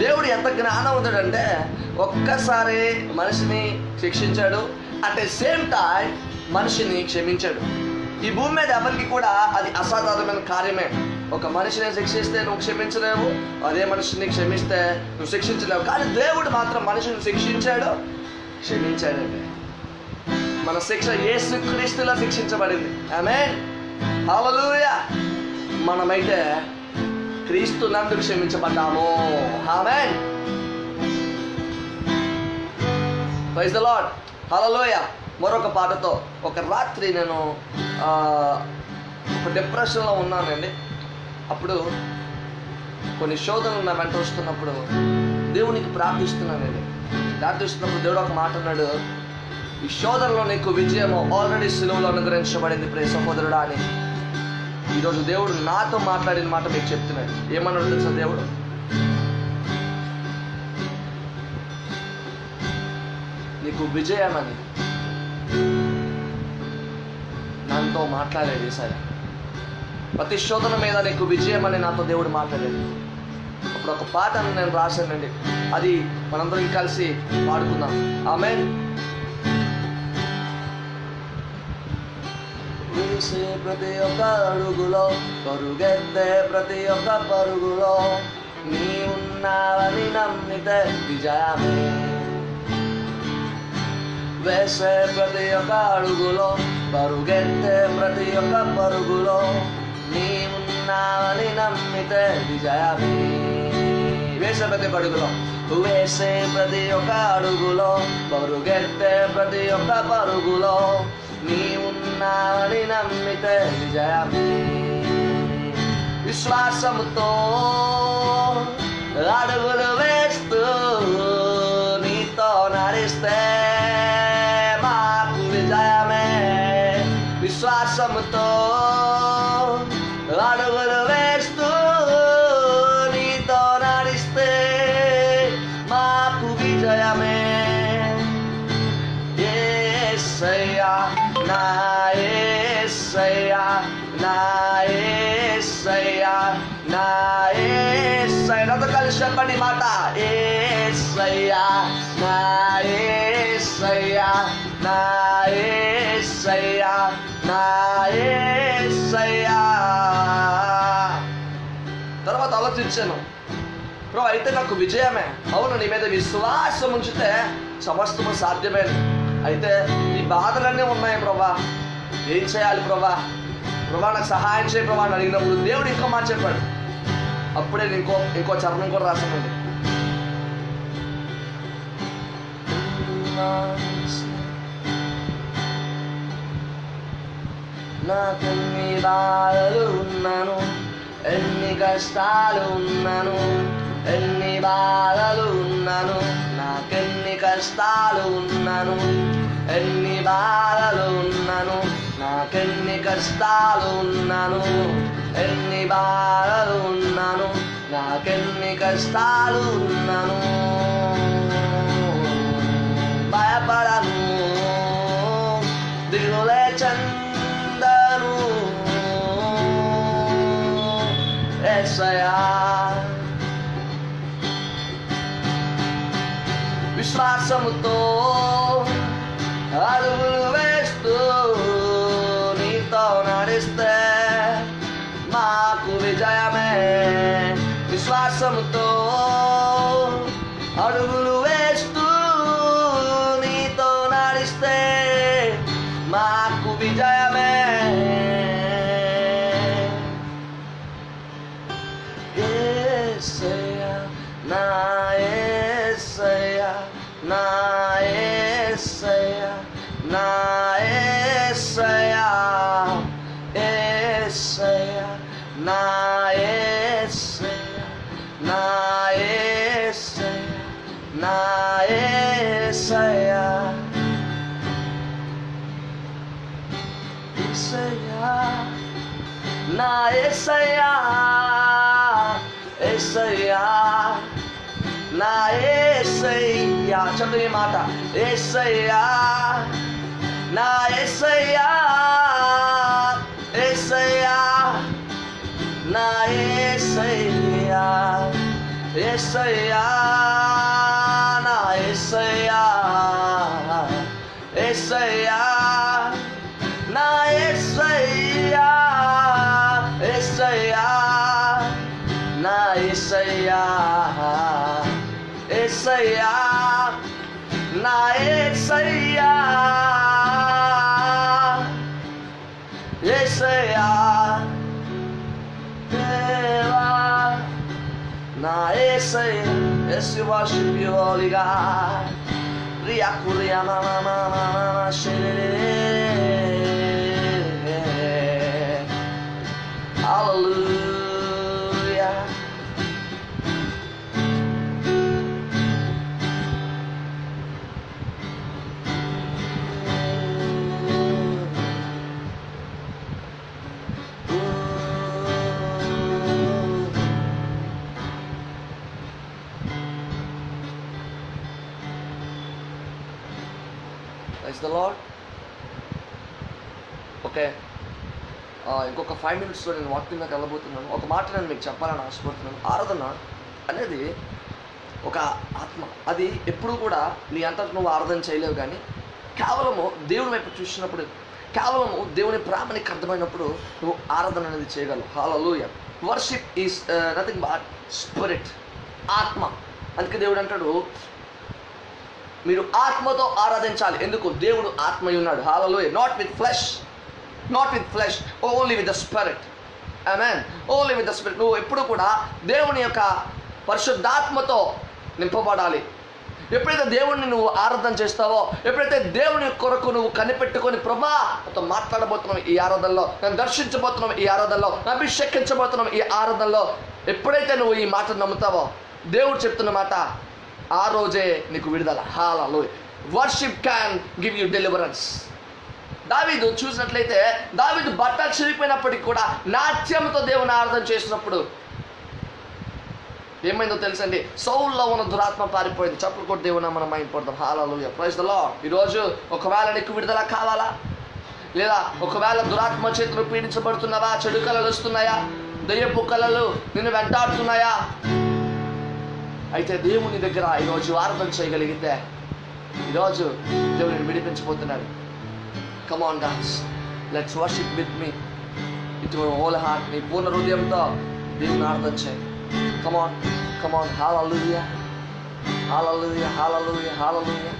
దేవుడు ఎంత జ్ఞానవంతుడంటే ఒక్కసారి మనిషిని శిక్షించాడు, అట్ ద సేమ్ టైం మనిషిని క్షమించాడు. ఈ భూమి మీద ఎవరికి కూడా అది అసాధారణమైన కార్యమే. ఒక మనిషిని శిక్షిస్తే నువ్వు క్షమించలేవు, అదే మనిషిని క్షమిస్తే నువ్వు శిక్షించలేవు. కానీ దేవుడు మాత్రం మనిషిని శిక్షించాడు, క్షమించాడండి. మన శిక్ష యేసుక్రీస్తులో శిక్షించబడింది. ఆమేన్, హల్లెలూయా. మనమైతే క్రీస్తు నందు క్షమించబడ్డాము. ఆమేన్, ప్రైజ్ ది లార్డ్, హల్లెలూయా. మరొక పాటతో, ఒక రాత్రి నేను ఒక డిప్రెషన్లో ఉన్నానండి. అప్పుడు కొన్ని శోధనలు నా వెంట వస్తున్నప్పుడు దేవునికి ప్రార్థిస్తున్నానండి. ప్రార్థిస్తున్నప్పుడు దేవుడు ఒక మాట అన్నాడు, ఈ శోధనలో నీకు విజయము ఆల్రెడీ సిలువలో అనుగ్రహించబడింది ప్రియ సహోదరుడా అని. ఈరోజు దేవుడు నాతో మాట్లాడిన మాట మీకు చెప్తున్నాడు. ఏమన్నాడు తెలుసా దేవుడు? నీకు విజయమని నాతో మాట్లాడాడు యేసయ్య. ప్రతి శోధన మీద నీకు విజయం అని నాతో దేవుడు మాట్లాడాడు. అప్పుడు ఒక పాటను నేను రాశానండి, అది మనందరం కలిసి పాడుకుందాం. ఆమేన్. వేసే ప్రతి ఒక్క అడుగులో, పరుగెత్తే ప్రతి ఒక్క పరుగులో, నీ ఉన్నావని నమ్మితే విజయమే. వేసే ప్రతి ఒక్క అడుగులో, పరుగెత్తే ప్రతి ఒక్క పరుగులో, నీ ఉన్నావని నమ్మితే విజయమే. వేసే ప్రతి ఒక్క అడుగులో, వేసే ప్రతి ఒక్క అడుగులో, పరుగెత్తే ప్రతి ఒక్క పరుగులో, నీ ఉన్నావని నమ్మితే విజయమే. విశ్వాసముతో అడుగులు వేస్తూ నీతో నడిస్తే మాకు విజయమే. విశ్వాసముతో అడుగులు వేస్తూ నీతో నడిస్తే మాకు విజయమే. యేసయ్యా నా యేసయ్యా, నా యేసయ్యా, నా యేసయ్యా. నాతో కలిసి చెప్పండి మాట, యేసయ్యా నా యేసయ్యా, నా యేసయ్యా, నా యేసయ్యా. తర్వాత ఆలోచించాను, బ్రో అయితే నాకు విజయమే. అవును, నీ మీద విశ్వాసం ఉంచితే సమస్తము సాధ్యమే. అయితే ఈ బాధలన్నీ ఉన్నాయి ప్రభా, ఏం చేయాలి ప్రభా? ప్రభా నాకు సహాయం చేయ ప్రభా అని అడిగినప్పుడు దేవుడు ఇంకో మాట చెప్పాడు. అప్పుడే నేను ఇంకో చరణం కూడా రాశానండి. నాకెన్ని బాధలు ఉన్నాను, ఎన్ని కష్టాలు ఉన్నాను, ఎన్ని బాధలు ఉన్నాను, నాకెన్ని కష్టాలు ఉన్నాను, ఎన్ని బాధలు ఉన్నాను, నాకెన్ని కష్టాలు ఉన్నాను, ఎన్ని బాధలు ఉన్నాను, నాకెన్ని కష్టాలు ఉన్నాను. భయపడను, దిగులే చందను, యేసయ్యా. విశ్వాసముతో అడుగులు వేస్తూ నీతో నడిస్తే మాకు విజయమే. విశ్వాసముతో అడుగులు వేస్తూ నీతో నడిస్తే మాకు విజయమే. యేసయ్యా నా యేసయ్యా, నా యేసయ్యా, నా యేసయ్యా, యేసయ్యా నా యేసయ్యా, నా యేసయ్యా, నా యేసయ్యా. యేసయ్యా నా యేసయ్యా, యేసయ్యా నా యేసయ్యా. చదువు ఈ మాట, యేసయ్యా నా యేసయ్యా, యేసయ్యా నా యేసయ్యా, యేసయ్యా నా యేసయ్యా యేసయ్యా నా యేసయ్యా యేసయ్యా నా యేసయ్యా యేసయ్యా నా యేసయ్యా యేసయ్యా దేవా నా యేసయ్యా. Yes, we worship you, Holy God. Ria kuria na na na na na Hallelujah. Praise the Lord. Okay, ఇంకొక 5 minutesలో నేను వాక్యంలోకి వెళ్ళబోతున్నాను. ఒక మాట నేను మీకు చెప్పాలని ఆశపడుతున్నాను. ఆరాధన అనేది ఒక ఆత్మ. అది ఎప్పుడు కూడా నీ అంతటా నువ్వు ఆరాధన చేయలేవు, కానీ కేవలము దేవుని వైపు చూసినప్పుడు, కేవలము దేవుని ప్రేమనికి అర్థమైనప్పుడు నువ్వు ఆరాధన అనేది చేయగలవు. Hallelujah. Worship is nothing but spirit, ఆత్మ. అందుకే దేవుడు అంటాడు మీరు ఆత్మతో ఆరాధించాలి. ఎందుకు? దేవుడు ఆత్మై ఉన్నాడు. Hallelujah. Not with flesh, only with the spirit. Amen. Only with the spirit. నువ్వు ఎప్పుడు కూడా దేవుని యొక్క పరిశుద్ధాత్మతో నింపబడాలి. ఎప్పుడైతే దేవుడిని నువ్వు ఆరాధన చేస్తావో, ఎప్పుడైతే దేవుని కొరకు నువ్వు కనిపెట్టుకొని ప్రభా నాతో మాట్లాడబోతున్నావు ఈ ఆరాధనలో, నేను దర్శించబోతున్నాం ఈ ఆరాధనలో, అభిషేకించబోతున్నాం ఈ ఆరాధనలో, ఎప్పుడైతే నువ్వు ఈ మాట నమ్ముతావో, దేవుడు చెప్తున్న మాట, ఆ రోజే నీకు విడుదల. Hallelujah. Worship can give you deliverance. దావీదు చూసినట్లయితే, దావీదు బట్ట చిరిగిపోయినప్పటికీ కూడా నాట్యంతో దేవుని ఆరాధన చేసినప్పుడు ఏమైందో తెలుసండి? సౌల్లో ఉన్న దురాత్మ పారిపోయింది. చప్పుడు కొట్టి దేవుని మనం మైండ్ పడతాం. హల్లెలూయా. Praise the lord. ఈరోజు ఒకవేళ నీకు విడుదల కావాలా, లేదా ఒకవేళ దురాత్మ చేతులు పీడించబడుతున్నావా, చెడు కళలు వస్తున్నాయా, దయ్యపు కళలు నిన్ను వెంటాడుతున్నాయా, అయితే దేవుని దగ్గర ఈరోజు ఆరాధన చేయగలిగితే ఈరోజు దేవుని విడిపించబోతున్నాడు. Come on guys, let's worship with me with your whole heart. నీ పూర్ణ హృదయంతో దేవుని ఆరాధన చేయి. Come on. Hallelujah, hallelujah, hallelujah, hallelujah.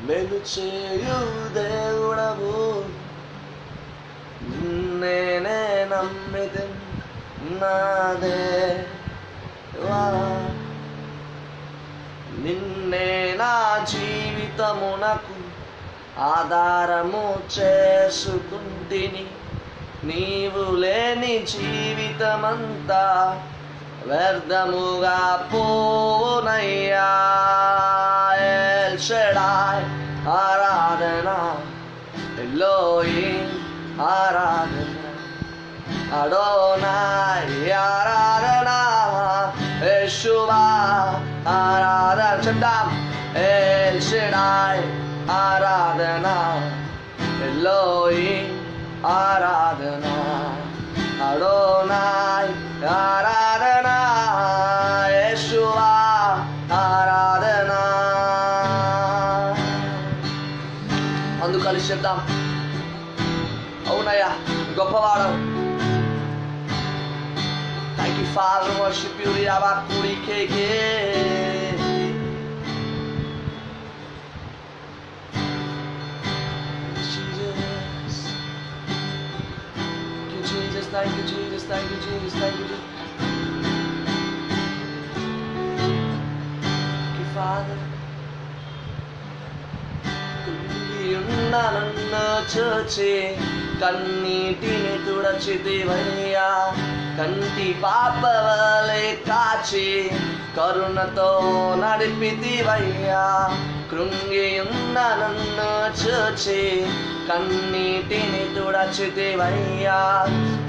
మేలు చేయు దేవుడవు, నేనే నమ్మితిన్ నా దేవా, నిన్నే నా జీవితమునకు ఆధారము చేసుకుంటిని. నీవు లేని జీవితమంతా వ్యర్థముగా పోనయ్యా. ఎల్ షడాయ్ ఆరాధన, ఎలోహిం ఆరాధన, అడోనాయ్ ఆరాధన, యేషువా ఆరాధన. చెప్తాం. ఎల్ షడాయ్ ఆరాధన, ఎలోహిం ఆరాధన, అడోనాయ్ ఆరాధన, యేషువా ఆరాధన. అందుకు కలిసి చెప్దాం. అవునయ్యా, గొప్పవాడవు. Thank you father, worship you రియాబా కుడి కేకే. Thank you, Jesus. Thank you, Jesus. Thank you, Jesus. Thank you, Father. నన్ను చూచి కన్నీటిని తుడచితివయ్యా, కంటి పాపవలే కాచి కరుణతో నడిపితివయ్యా. కృంగియున్న నన్ను చూచి కన్నీటిని తుడచితివయ్యా.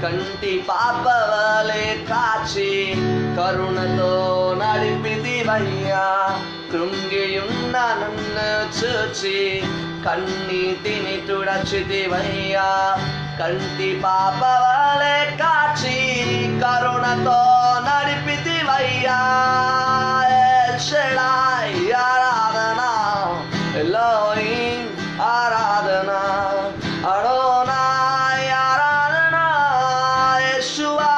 కంటి పాపవలే కాచి కరుణతో నడిపితివయ్యా. కృంగియున్న నన్ను చూచి కన్నీటిని తుడచితివయ్యా. కంటి పాపవలే కాచి కరుణతో నడిపితివయ్యా. ఎల్ షడాయ్ ఆరాధనా, ఎలోహిం ఆరాధనా, అడోనాయ్ ఆరాధనా, యేషువా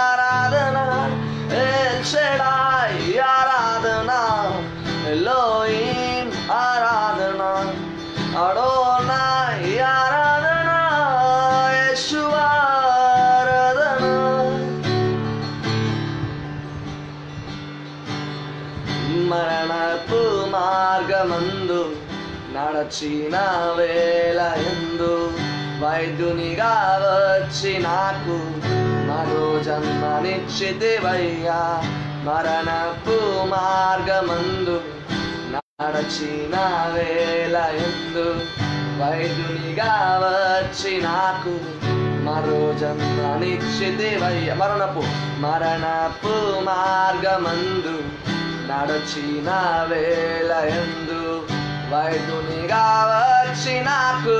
ఆరాధనా. ఎల్ షడాయ్ ఆరాధనా, ఎలోహిం ఆరాధనా, అడోనాయ్ ఆరాధనా, యేషువా ఆరాధనా. మరణపు మార్గమందు నడచిన వేళయందు వైద్యునిగా వచ్చి నాకు మరో జన్మనిచ్చితివయ్యా. మరణపు మార్గమందు నడచిన వేళయందు వైద్యునిగా వచ్చి నాకు మరో జన్మనిచ్చితివయ్యా. మరణపు మార్గమందు నడచిన వేళయందు వైద్యునిగా వచ్చి నాకు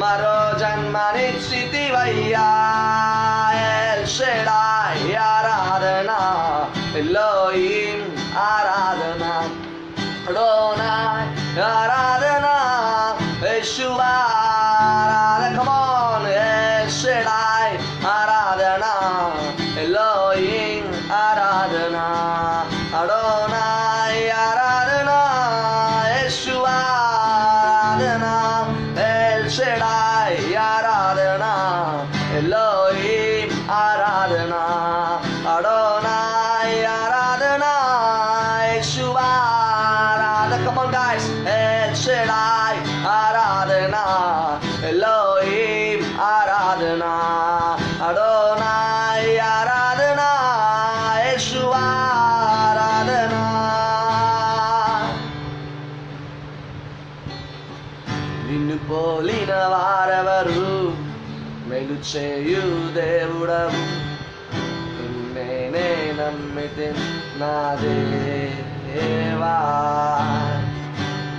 మరో జన్మనిచ్చితివయ్యా. L Shaddai Aradhana, Elohim Aradhana, Adonai Aradhana, Yeshua Aradhana. Come on. L Shaddai Aradhana, Elohim Aradhana, Adonai Aradhana, Yeshua Aradhana. L Shaddai Aradhana, Elohim Aradhana, Adonai Aradhana, Yeshua Aradhana. Come on guys. El Shaddai ఆరాధనా, ఎలోహిం ఆరాధనా, అడోనాయ్ ఆరాధనా, యేషువా ఆరాధనా. నిన్ను పోలిన వారెవరు, మేలు చేయు దేవుడవు. నిన్నే నమ్మితే నా దేవా.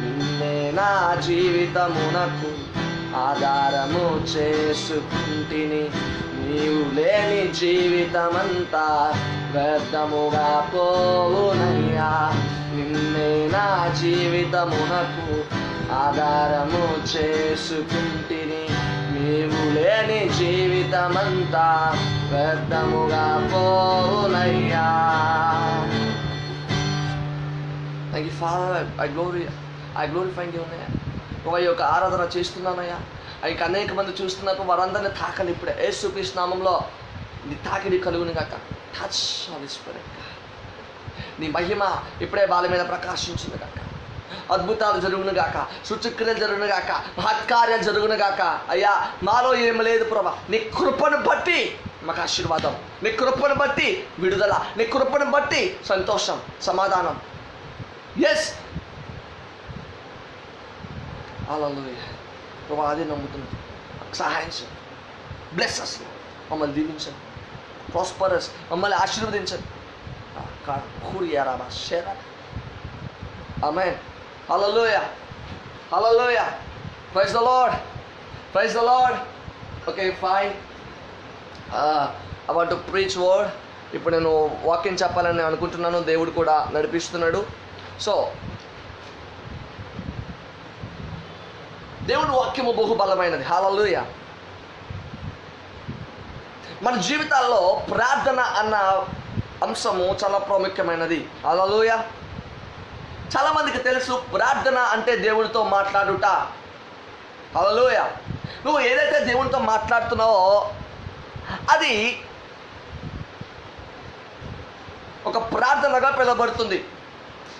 నిన్నే నా జీవితమునకు ఆధారము చేసుకుంటిని. నీవు లేని జీవితమంతా వ్యర్థముగా పోవునయ్యా. నిన్నే నా జీవితమునకు ఆధారము చేసుకుంటిని. నీవు లేని జీవితమంతా వ్యర్థముగా పోవునయ్యా. Thank you, Father. I glorify you, ఈ యొక్క ఆరాధన చేస్తున్నానయ్యా. ఇంకా అనేక మంది చూస్తున్నప్పుడు వారందరినీ తాకని ఇప్పుడే యేసుక్రీస్తు నామంలో నీ తాకిడి కలుగును గాక. Touch Holy Spirit. నీ మహిమ ఇప్పుడే వాళ్ళ మీద ప్రకాశించును గాక. అద్భుతాలు జరుగును గాక, సూచక్రియలు జరుగును గాక, మహత్కార్యాలు జరుగును గాక. అయ్యా మాలో ఏం లేదు ప్రభా, నీ కృపను బట్టి మాకు ఆశీర్వాదం, నీ కృపను బట్టి విడుదల, నీ కృపను బట్టి సంతోషం, సమాధానం. ఎస్ హల్లెలూయా ప్రభా, అదే నమ్ముతున్నాను. సహాయం చేయండి. బ్లెస్ అస్, మమ్మల్ని దీవించండి. ప్రాస్పరస్, మమ్మల్ని ఆశీర్వదించండి. Amen. Hallelujah, hallelujah. Praise the lord, praise the lord. Okay fine. I want to preach word. ఇప్పుడు నేను వాక్యం చెప్పాలని అనుకుంటున్నాను. దేవుడు కూడా నడిపిస్తున్నాడు. సో దేవుని వాక్యము బహుబలమైనది. హల్లెలూయా. మన జీవితాల్లో ప్రార్థన అన్న అంశము చాలా ప్రాముఖ్యమైనది. హల్లెలూయా. చాలా మందికి తెలుసు ప్రార్థన అంటే దేవునితో మాట్లాడుట. హల్లెలూయా. నువ్వు ఏదైతే దేవునితో మాట్లాడుతున్నావో అది ఒక ప్రార్థనగా పిలువబడుతుంది.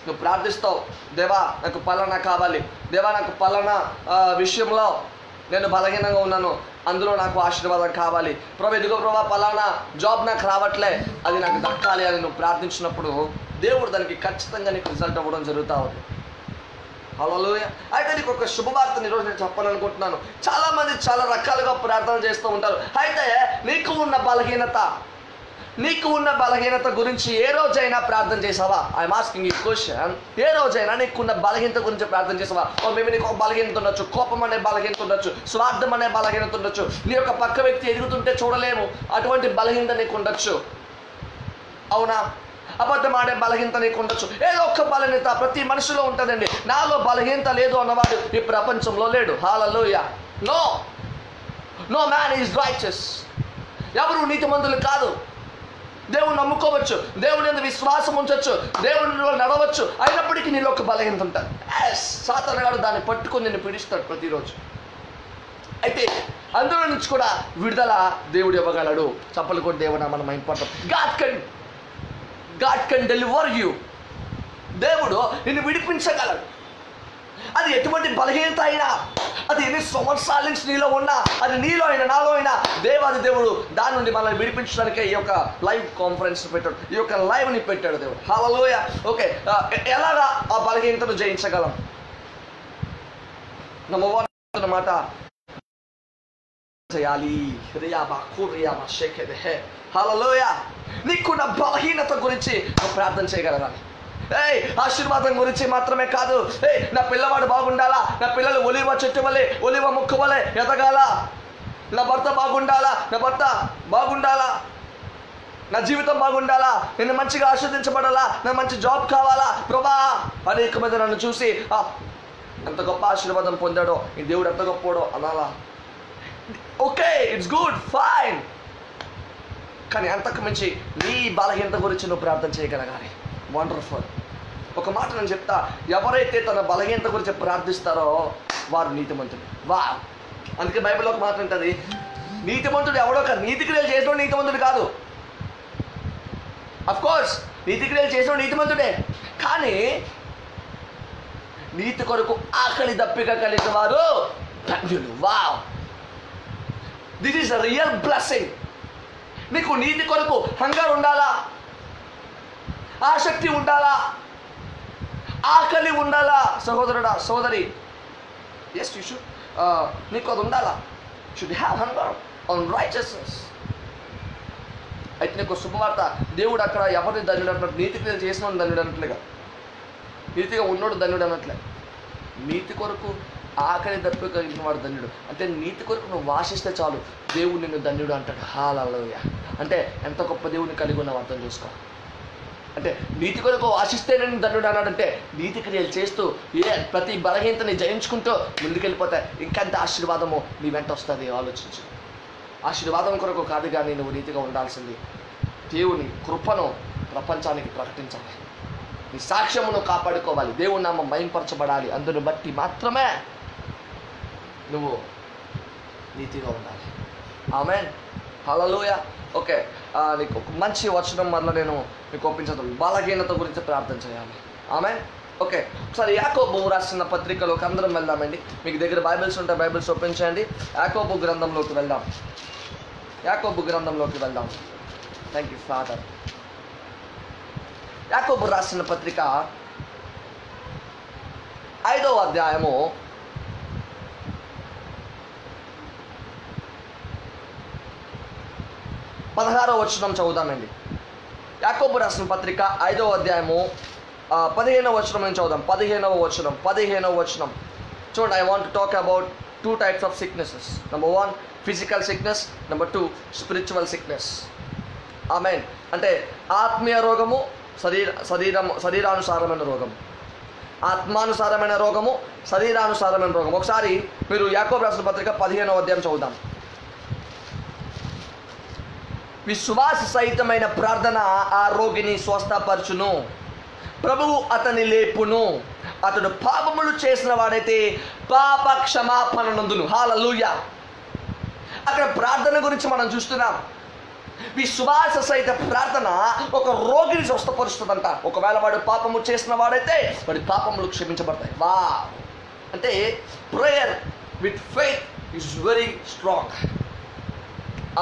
నువ్వు ప్రార్థిస్తావు, దేవా నాకు పలానా కావాలి, దేవా నాకు పలానా విషయంలో నేను బలహీనంగా ఉన్నాను, అందులో నాకు ఆశీర్వాదం కావాలి, ప్రభు ఎదుగో ప్రభా పలానా జాబ్ నాకు రావట్లే, అది నాకు దక్కాలి అని నువ్వు ప్రార్థించినప్పుడు దేవుడు దానికి ఖచ్చితంగా నీకు రిజల్ట్ అవ్వడం జరుగుతూ ఉంది. హల్లెలూయా. అయితే నీకు ఒక శుభవార్తని ఈరోజు నేను చెప్పాలనుకుంటున్నాను. చాలా మంది చాలా రకాలుగా ప్రార్థన చేస్తూ ఉంటారు. అయితే నీకు ఉన్న బలహీనత గురించి ఏ రోజైనా ప్రార్థన చేసావా? ఐఎమ్ ఆస్కింగ్ ఈ క్వశ్చన్. ఏ రోజైనా నీకున్న బలహీనత గురించి ప్రార్థన చేసావా? మేబీ నీకు ఒక బలహీనత ఉండొచ్చు, కోపం అనే బలహీనత ఉండొచ్చు, స్వార్థం అనే బలహీనత ఉండొచ్చు, నీ యొక్క పక్క వ్యక్తి ఎదుగుతుంటే చూడలేము, అటువంటి బలహీనత నీకు ఉండొచ్చు. అవునా? అబద్ధం ఆడే బలహీనత నీకు ఉండొచ్చు. ఏదో ఒక్క బలహీనత ప్రతి మనిషిలో ఉంటుందండి. నాలో బలహీనత లేదు అన్నవాడు ఈ ప్రపంచంలో లేడు. Hallelujah. No man is righteous. ఎవరు నీతిమంతులు కాదు. దేవుని నమ్ముకోవచ్చు, దేవుని మీద విశ్వాసం ఉంచవచ్చు, దేవునిలో నడవచ్చు, అయినప్పటికీ నీలో ఒక బలహీనత ఉంటుంది. సాతాను గాడు దాన్ని పట్టుకొని నిన్ను పీడిస్తాడు ప్రతిరోజు. అయితే అందులో నుంచి కూడా విడుదల దేవుడు ఇవ్వగలడు. చప్పలు కూడా దేవుడు మనం important. God can deliver you. దేవుడు నిన్ను విడిపించగలడు. అది ఎటువంటి బలహీనత అయినా, అది ఎన్ని సంవత్సరాల నుంచి నీలో ఉన్నా, అది నీలో అయినా నాలో అయినా, దేవాది దేవుడు దాని నుండి మనల్ని విడిపించడానికే ఈ యొక్క లైవ్ కాన్ఫరెన్స్ పెట్టాడు, ఈ యొక్క లైవ్ని పెట్టాడు దేవుడు. హల్లెలూయా. ఓకే, ఎలాగా ఆ బలహీనతను జయించగలం? నంబర్ 1 అన్నమాట చేయాలి. హల్లెలూయా. నీకున్న బలహీనత గురించి ప్రార్థన చేయగలగాలి. ఆశీర్వాదం గురించి మాత్రమే కాదు. నా పిల్లవాడు బాగుండాలా, నా పిల్లలు ఒలివ చెట్టు వలె, ఒలివ ముక్కు వలె ఎదగాల, నా భర్త బాగుండాలా, నా జీవితం బాగుండాలా, నేను మంచిగా ఆస్వాదించబడాలా, నా మంచి జాబ్ కావాలా ప్రభా. అనేక మంది నన్ను చూసి ఎంత గొప్ప ఆశీర్వాదం పొందాడో, ఈ దేవుడు ఎంత గొప్పడో అనాలా. Okay, it's good, fine. కానీ అంతకు మించి నీ బలహీనత గురించి నువ్వు ప్రార్థన చేయగలగాలి. వండర్ఫుల్. ఒక మాట నేను చెప్తా, ఎవరైతే తన బలహీనత గురించి ప్రార్థిస్తారో వారు నీతిమంతుడు. అందుకే బైబిల్లో ఒక మాట ఉంటుంది, నీతిమంతుడు ఎవడో కాదు, నీతిక్రియలు చేసిన నీతిమంతుడు కాదు. అఫ్ కోర్స్ నీతిక్రియలు చేసిన నీతిమంతుడే, కానీ నీతి కొరకు ఆకలి దప్పిక కలిగిన వారు ధన్యులు. This is a real blessing. నీకు నీతి కొరకు హంగర్ ఉండాలా, ఆసక్తి ఉండాలా, ఆకలి ఉండాలా సహోదరుడా, సోదరి. Yes you should. నీకు అది ఉండాలా. Should have hunger on righteousness. అయితే నీకు శుభవార్త, దేవుడు అక్కడ ఎవరిని ధన్యుడు అంటున్నాడు? నీతి క్రియలు చేసిన ధన్యుడు అనట్లేగా, నీతిగా ఉన్నోడు ధన్యుడు అనట్లే. నీతి కొరకు ఆకలి దప్పిక కలిగిన వాడు ధన్యుడు. అంటే నీతి కొరకు నువ్వు వాసిస్తే చాలు, దేవుడు నిన్ను ధన్యుడు అంటాడు. హల్లెలూయా. అంటే ఎంత గొప్ప దేవుడిని కలిగి ఉన్నావు అర్థం చేసుకో. అంటే నీతి కొరకు ఆశిస్తే నేను ధన్యుడు అన్నాడంటే, నీతి క్రియలు చేస్తూ ప్రతి బలహీనతని జయించుకుంటూ ముందుకెళ్ళిపోతే ఇంకెంత ఆశీర్వాదము నీ వెంట వస్తుంది ఆలోచించు. ఆశీర్వాదం కొరకు కాదు కానీ నువ్వు నీతిగా ఉండాల్సింది దేవుని కృపను ప్రపంచానికి ప్రకటించాలి, నీ సాక్ష్యమును కాపాడుకోవాలి, దేవుని నామం మహింపరచబడాలి. అందును బట్టి మాత్రమే నువ్వు నీతిగా ఉండాలి. ఆమేన్. హల్లెలూయా. ఓకే, నీకు ఒక మంచి వచనం మరలా నేను మీకు ఒప్పించదు. బలహీనత గురించి ప్రార్థన చేయాలి. ఆమేన్. ఓకే, ఒకసారి యాకోబు రాసిన పత్రికలోకి అందరం వెళ్దామండి. మీకు దగ్గర బైబిల్స్ ఉంటే బైబిల్స్ ఓపెన్ చేయండి. యాకోబు గ్రంథంలోకి వెళ్దాం. Thank you father. యాకోబు రాసిన పత్రిక 5వ అధ్యాయము 16వ వచనం చదువుదామండి. యాకోబు రాసిన పత్రిక 5వ అధ్యాయము 15వ వచనం నుంచి చదువుదాం. 15వ వచనం చూడండి. I want to talk about 2 types of sicknesses. Number 1 physical sickness, number 2 spiritual sickness. ఆమేన్. అంటే ఆత్మీయ రోగము, శరీరానుసారమైన రోగం, ఆత్మానుసారమైన రోగము, శరీరానుసారమైన రోగం. ఒకసారి మీరు యాకోబు రాసిన పత్రిక 15వ అధ్యాయం చదువుదాం. విశ్వాస సహితమైన ప్రార్థన ఆ రోగిని స్వస్థపరచును, ప్రభువు అతని లేపును, అతడు పాపములు చేసిన వాడైతే పాప క్షమాపణ నందును. హల్లెలూయా. అక్కడ ప్రార్థన గురించి మనం చూస్తున్నాం. విశ్వాస సహిత ప్రార్థన ఒక రోగిని స్వస్థపరుస్తుందంట. ఒకవేళ వాడు పాపము చేసిన వాడైతే వాడి పాపములు క్షమించబడతాయి. అంటే prayer with faith is very strong.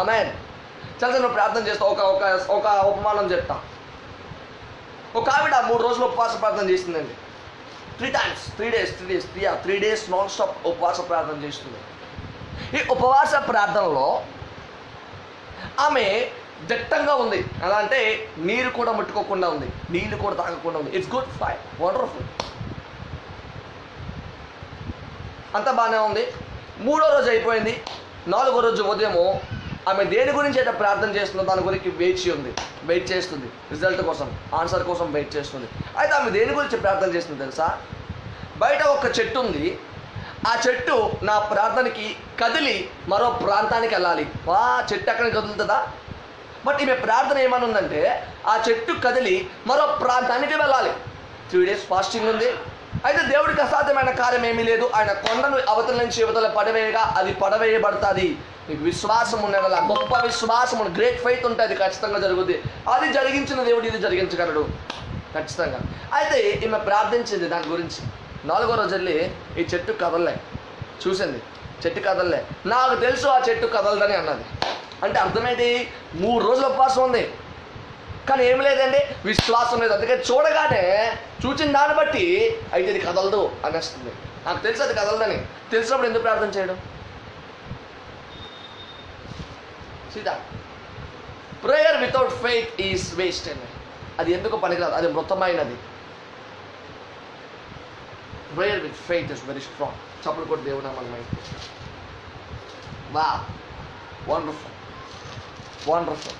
Amen. చాలా నువ్వు ప్రార్థన చేస్తా. ఒక ఉపమానం చెప్తా. ఒక ఆవిడ 3 రోజులు ఉపవాస ప్రార్థన చేసిందండి. 3 days నాన్ స్టాప్ ఉపవాస ప్రార్థన చేస్తుంది. ఈ ఉపవాస ప్రార్థనలో ఆమె దట్టంగా ఉంది. ఎలా అంటే నీరు కూడా ముట్టుకోకుండా ఉంది, నీళ్ళు కూడా తాగకుండా ఉంది. ఇట్స్ గుడ్, ఫైన్, వండర్ఫుల్, అంతా బాగానే ఉంది. 3వ రోజు అయిపోయింది. 4వ రోజు ఉదయము ఆమె దేని గురించి అయితే ప్రార్థన చేస్తుందో దాని గురించి వెయిట్ చేస్తుంది, రిజల్ట్ కోసం, ఆన్సర్ కోసం వెయిట్ చేస్తుంది. అయితే ఆమె దేని గురించి ప్రార్థన చేస్తుంది తెలుసా? బయట ఒక చెట్టు ఉంది, ఆ చెట్టు నా ప్రార్థనకి కదిలి మరో ప్రాంతానికి వెళ్ళాలి. చెట్టు ఎక్కడికి కదులుతుందా? బట్ ఈమె ప్రార్థన ఏమని ఉందంటే ఆ చెట్టు కదిలి మరో ప్రాంతానికి వెళ్ళాలి. 3 days ఫాస్టింగ్ ఉంది. అయితే దేవుడికి అసాధ్యమైన కార్యం ఏమీ లేదు. ఆయన కొండను అవతల నుంచి యువతల పడవేయగా అది పడవేయబడుతుంది. నీకు విశ్వాసం ఉండగల, గొప్ప విశ్వాసం, గ్రేట్ ఫెయిత్ ఉంటుంది, ఖచ్చితంగా జరుగుద్ది. అది జరిగించిన దేవుడు ఇది జరిగించగలడు ఖచ్చితంగా. అయితే ఈమె ప్రార్థించింది దాని గురించి. 4వ రోజు వెళ్ళి ఈ చెట్టు కదలలే, చూసింది చెట్టు కదలలే. నాకు తెలుసు ఆ చెట్టు కదలదని అన్నది. అంటే అర్థమేంటి? 3 రోజులు ఉపవాసం ఉంది కానీ ఏం లేదండి, విశ్వాసం లేదు. అందుకే చూడగానే చూచిన దాన్ని బట్టి అయితే ఇది కదలదు అనేస్తుంది. నాకు తెలుసు అది కదలదని. తెలిసినప్పుడు ఎందుకు ప్రార్థన చేయడం? సీదా prayer without faith is waste అండి. అది ఎందుకు పనికిరాదు, అది మృతమైనది. Prayer with faith is very strong. చప్పుడు కూడా దేవుడు మన వా వండర్ఫుల్ వండర్ఫుల్.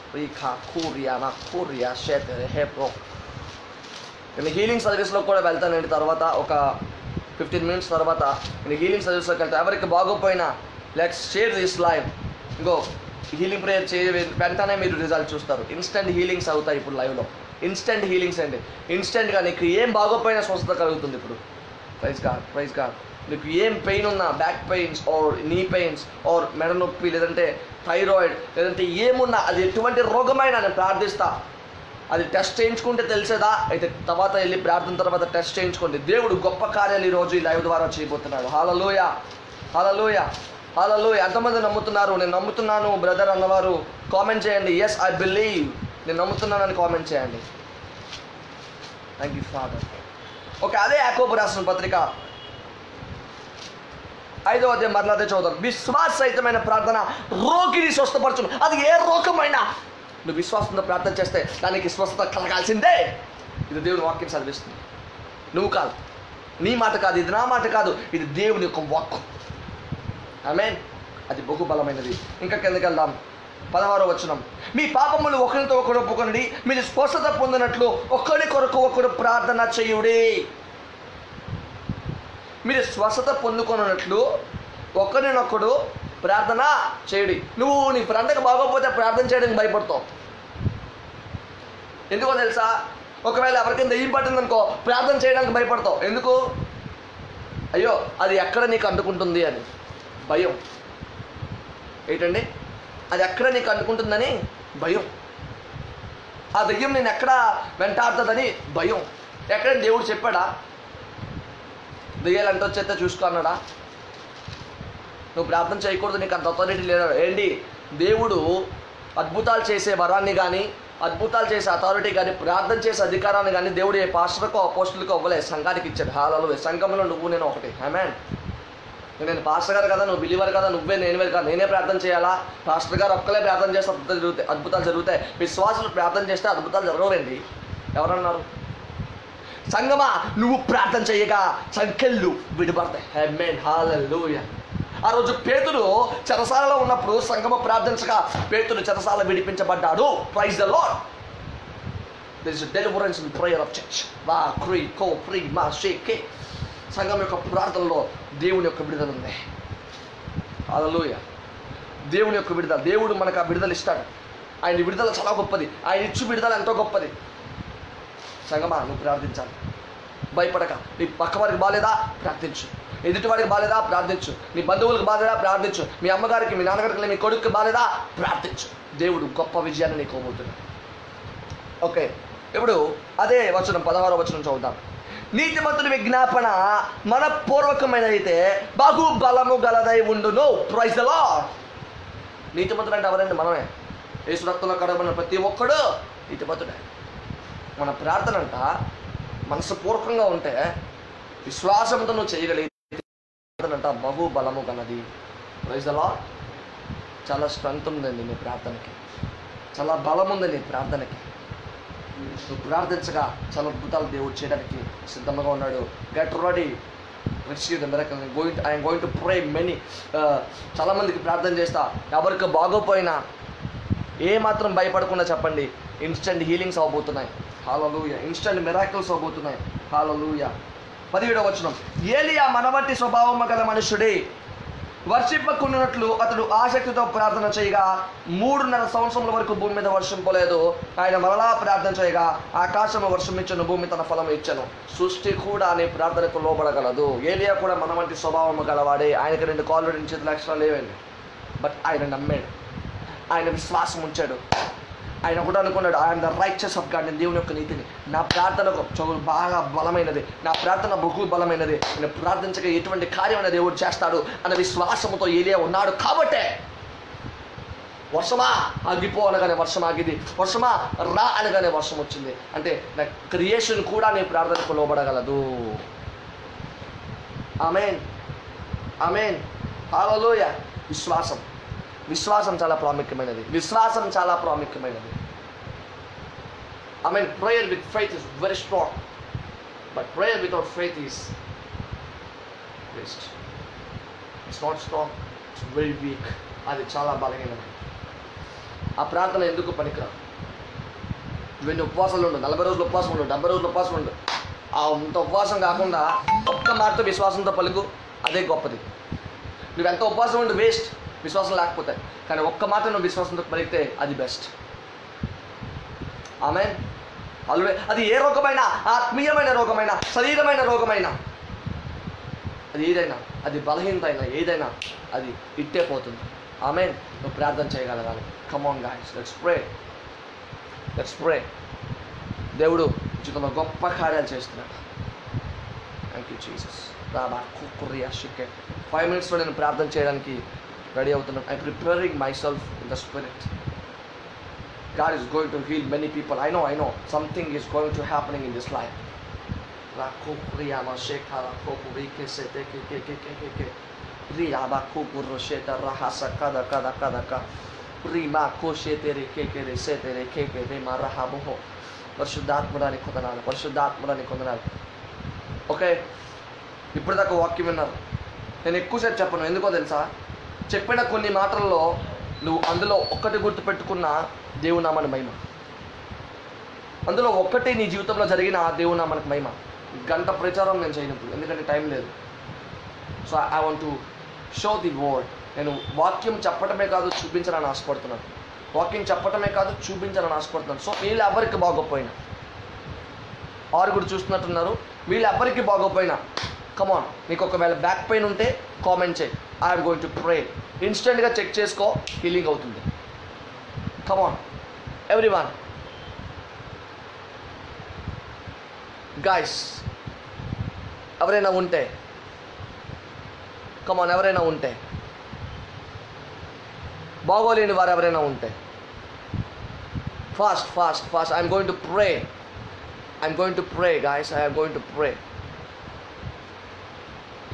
నేను హీలింగ్ సర్వీస్లో కూడా వెళ్తానండి. తర్వాత ఒక 15 minutes తర్వాత నేను హీలింగ్ సర్వీస్లోకి వెళ్తాను. ఎవరికి బాగోపోయినా లెట్స్ షేర్ దిస్ లైవ్. ఇంకో హీలింగ్ ప్రేయర్ వెంటనే మీరు రిజల్ట్ చూస్తారు. ఇన్స్టెంట్ హీలింగ్స్ అవుతాయి ఇప్పుడు లైవ్లో. ఇన్స్టెంట్ హీలింగ్స్ అండి. ఇన్స్టెంట్గా నీకు ఏం బాగోపోయినా స్వస్థత కలుగుతుంది ఇప్పుడు. Praise God. నీకు ఏం పెయిన్ ఉన్నా, బ్యాక్ పెయిన్స్ ఆర్ నీ పెయిన్స్ ఆర్ మెడ నొప్పి, లేదంటే థైరాయిడ్, లేదంటే ఏమున్నా, అది ఎటువంటి రోగమైనా నేను ప్రార్థిస్తా. అది టెస్ట్ చేయించుకుంటే తెలిసేదా? అయితే తర్వాత వెళ్ళి ప్రార్థన తర్వాత టెస్ట్ చేయించుకోండి. దేవుడు గొప్ప కార్యాలు ఈరోజు ఈ లైవ్ ద్వారా చేయబోతున్నాడు. హల్లెలూయా, హల్లెలూయా, హల్లెలూయా. ఎంతమంది నమ్ముతున్నారు? నేను నమ్ముతున్నాను బ్రదర్ అన్నవారు కామెంట్ చేయండి. ఎస్ ఐ బిలీవ్, నేను నమ్ముతున్నానని కామెంట్ చేయండి. Thank you father. ఓకే, అదే యాకోబు రాసిన పత్రిక 5వ అధ్యాయం మరలా అదే చదువుతాం. విశ్వాసరహితమైన ప్రార్థన రోగిని స్వస్థపరచును. అది ఏ రోగమైనా నువ్వు విశ్వాసంతో ప్రార్థన చేస్తే దానికి స్వస్థత కలగాల్సిందే. ఇది దేవుని వాక్యం చదివిస్తుంది. నువ్వు కాదు, నీ మాట కాదు, ఇది నా మాట కాదు, ఇది దేవుని యొక్క వాక్కు. ఆమేన్. అది బహుబలమైనది. ఇంకా కిందకి వెళ్దాం. 16వ వచనం. మీ పాపములు ఒకరితో ఒకరు ఒప్పుకొనండి, మీరు స్వస్థత పొందినట్లు ఒకరి కొరకు ఒకరు ప్రార్థన చేయుడి. మీరు స్వస్థత పొందుకున్నట్లు ఒకరినొకడు ప్రార్థన చేయుడి. నువ్వు నీ ఫ్రెండ్కి బాగోకపోతే ప్రార్థన చేయడానికి భయపడతావు. ఎందుకో తెలుసా? ఒకవేళ ఎవరికైనా దెయ్యం పట్టిందనుకో ప్రార్థన చేయడానికి భయపడతావు. ఎందుకు? అయ్యో అది ఎక్కడ నీకు అంటుకుంటుంది అని భయం. ఏంటండి? అది ఎక్కడ నీకు అంటుకుంటుందని భయం. ఆ దెయ్యం నేను ఎక్కడ వెంటాడుతుందని భయం. ఎక్కడైనా దేవుడు చెప్పాడా దెయ్యాలు అంటే వచ్చేస్తే చూసుకో అన్నాడా? నువ్వు ప్రార్థన చేయకూడదు, నీకు అంత అథారిటీ లేదా? ఏంటి, దేవుడు అద్భుతాలు చేసే వరాన్ని కానీ, అద్భుతాలు చేసే అథారిటీ కానీ, ప్రార్థన చేసే అధికారాన్ని కానీ దేవుడు ఏ పాస్టర్కో అపోస్టులకో అవ్వలే, సంఘానికి ఇచ్చాడు. హల్లెలూయా. సంఘంలో నువ్వు నేను ఒకటి. ఆమేన్. నేను పాస్టర్ గారు కదా, నువ్వు బిలీవర్ కదా, నువ్వే నేను కదా, నేనే ప్రార్థన చేయాలా? పాస్టర్ గారు ఒక్కలే ప్రార్థన చేస్తే అద్భుతాలు జరుగుతాయి. విశ్వాసులు ప్రార్థన చేస్తే అద్భుతాలు జరగవండి. ఎవరన్నారు? సంగమా, నువ్వు ప్రార్థన చేయగా సంఖ్యలు విడిపడతాయి. ఆమేన్. హల్లెలూయా. ఆ రోజు పేతురు చెరసాలలో ఉన్నప్పుడు సంగమ ప్రార్థించగా పేతురు చెరసాల విడిపించబడ్డాడు. Praise the lord. There is a deliverance in prayer of church. వా క్రీ కో ఫ్రీ మా షేకే. సంఘం యొక్క ప్రార్థనలో దేవుని యొక్క విడుదల ఉంది. హల్లెలూయా. దేవుని యొక్క విడుదల. దేవుడు మనకు ఆ విడుదల ఇస్తాడు. ఆయన విడుదల చాలా గొప్పది. ఆయన ఇచ్చు విడుదల ఎంతో గొప్పది. సంగమా, నువ్వు ప్రార్థించాలి. భయపడక. నీ పక్కవారికి బాలేదా? ప్రార్థించు. ఎదుటివాడికి బాలేదా? ప్రార్థించు. నీ బంధువులకు బాలేదా? ప్రార్థించు. మీ అమ్మగారికి, మీ నాన్నగారికి, మీ కొడుకుకి బాలేదా? ప్రార్థించు. దేవుడు గొప్ప విజయాన్ని నీకు ఇవ్వబోతున్నాడు. ఓకే, ఇప్పుడు అదే వచనం 16వ వచనం చదువుతాం. నీతిమంతుని విజ్ఞాపన మనపూర్వకమైనదైతే బహుబలము గలదై ఉండును. Praise the Lord. నీతిమంతుడు అంటే ఎవరండి? మనమే. యేసు రక్తంలో కడగబడిన ప్రతి ఒక్కడు నీతిమంతుడే. మన ప్రార్థన అంట మనసుపూర్వకంగా ఉంటే విశ్వాసంతో నువ్వు చేయగలిగితే అంట బహు బలము కన్నది. Praise the Lord. చాలా స్ట్రెంగ్త్ ఉందండి నీ ప్రార్థనకి, చాలా బలం ఉంది నీ ప్రార్థనకి. నువ్వు ప్రార్థించగా చాలా అద్భుతాలు దేవుడు చేయడానికి సిద్ధంగా ఉన్నాడు. Get ready, receive the miracle. I'm going to pray many. చాలామందికి ప్రార్థన చేస్తా, ఎవరికి బాగోపోయినా ఏమాత్రం భయపడకుండా చెప్పండి, ఇన్స్టెంట్ హీలింగ్స్ అవబోతున్నాయి. హల్లెలూయా. ఇన్స్టెంట్ మిరాకిల్స్ అవబోతున్నాయి. హల్లెలూయా. 17వ వచనం, ఏలియా మనవంటి స్వభావం గల మనుషుడే, వర్షింపకున్నట్లు అతడు ఆసక్తితో ప్రార్థన చేయగా 3.5 సంవత్సరముల వరకు భూమి మీద వర్షం పోలేదు. ఆయన మరలా ప్రార్థన చేయగా ఆకాశము వర్షం ఇచ్చను, భూమి తన ఫలం ఇచ్చను. సృష్టి కూడా నీ ప్రార్థనకు లోబడగలదు. ఏలియా కూడా మన వంటి స్వభావం గలవాడే. ఆయనకి 2 కాళ్ళు 2 చేతులు ఎక్స్ట్రా లేవండి. బట్ ఆయన నమ్మాడు, ఆయన విశ్వాసం ఉంచాడు. ఆయన కూడా అనుకున్నాడు, ఆయన ద రైచస్ ఆఫ్ గాడ్, నేను దేవుని యొక్క నీతిని, నా ప్రార్థన బాగా బలమైనది, నా ప్రార్థన బహు బలమైనది, నేను ప్రార్థించగా ఎటువంటి కార్యమైన దేవుడు చేస్తాడు అన్న విశ్వాసంతో ఏలియా ఉన్నాడు. కాబట్టే వర్షమా ఆగిపో అనగానే వర్షం ఆగింది, వర్షమా రా అనగానే వర్షం వచ్చింది. అంటే నా క్రియేషన్ కూడా నీ ప్రార్థనకు లోబడగలదు. ఆమేన్, ఆమేన్, హల్లెలూయా. విశ్వాసం, విశ్వాసం చాలా ప్రాముఖ్యమైనది. విశ్వాసం చాలా ప్రాముఖ్యమైనది. I mean, prayer with faith is very strong, but prayer without faith is waste. It's not strong, it's very weak. అది చాలా బలహీనమైనది. ఆ ప్రార్థన ఎందుకు పనికిరాదు. నువ్వు ఉపవాసాలు ఉండు, 40 రోజులు ఉపవాసం ఉండు, 70 రోజులు ఉపవాసం ఉండు. అంత ఉపవాసం కాకుండా ఒక్క మాటతో విశ్వాసంతో పలుకు, అదే గొప్పది. నువ్వు ఎంత ఉపవాసం ఉండు వేస్ట్, విశ్వాసం లేకపోతే. కానీ ఒక్క మాట నువ్వు విశ్వాసంతో పలికితే అది బెస్ట్. ఆమేన్. అది ఏ రోగమైనా, ఆత్మీయమైన రోగమైనా, శరీరమైన రోగమైనా, అది ఏదైనా, అది బలహీనత అయినా ఏదైనా, అది ఇట్టే పోతుంది. ఆమేన్. నువ్వు ప్రార్థన చేయగలగాలి. Come on guys, let's pray, let's pray. దేవుడు జీవితంలో గొప్ప కార్యాలు చేస్తున్నాడు. Thank you Jesus. రాబా కురియా షికే 5 minutesలో నేను ప్రార్థన చేయడానికి రెడీ అవుతున్నాను. I preparing myself in the spirit. God is going to heal many people. I know. Something is going to happening in this life. Rakukriya shekara kokurike sete ke. Riyaba kukuru sheta rahasa kada ka. Rima koshetere ke setere ke rima rahaboho. పరిశుద్ధాత్మరాని కొందనాలు. Okay, ఇప్పటిదాకా వాక్యం విన్నారు. నేను ఎక్కువసేపు చెప్పను, ఎందుకో తెలుసా? చెప్పిన కొన్ని మాటల్లో నువ్వు అందులో ఒక్కటి గుర్తుపెట్టుకున్న దేవుని నామానికి మహిమ, అందులో ఒక్కటి నీ జీవితంలో జరిగిన దేవుని నామానికి మహిమ. గంట ప్రచారం నేను చేయనప్పుడు, ఎందుకంటే టైం లేదు. So I want to show the word. నేను వాక్యం చెప్పడమే కాదు చూపించాలని ఆశపడుతున్నాను. సో వీళ్ళు ఎవరికి బాగోపోయినా, 6 చూస్తున్నట్టున్నారు, వీళ్ళు ఎవరికి బాగోపోయినా, కమాన్, నీకు ఒకవేళ బ్యాక్ పెయిన్ ఉంటే కామెంట్ చేయి. ఐఎమ్ గోయింగ్ టు ప్రే. ఇన్స్టెంట్గా చెక్ చేసుకో, హీలింగ్ అవుతుంది. కమాన్ ఎవ్రీవన్. గైస్, ఎవరైనా ఉంటే కమాన్, ఎవరైనా ఉంటే, బాగోలేని వారు ఎవరైనా ఉంటే, fast. I'm going to pray guys. I am going to pray.